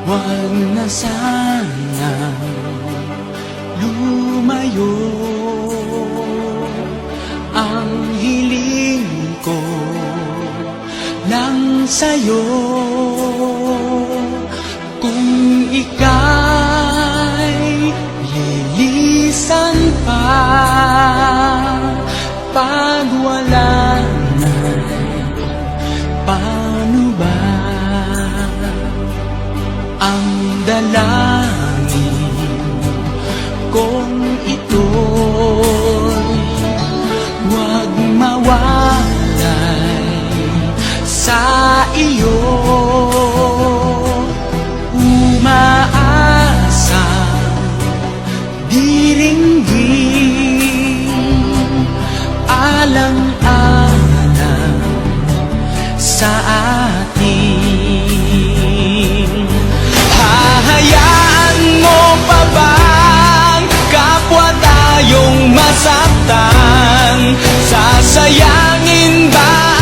Huwag na sana lumayo. Ang hiling ko lang sa'yo, kung ika'y lilisan pa, pag wala na, paano ba? Ang dalangin kong ito'y huwag mawalay sa iyo. Umaasa, diringgin, alang-alang sa atin. Hahayaan mo pa bang kapwa tayong masaktan? Sasayangin ba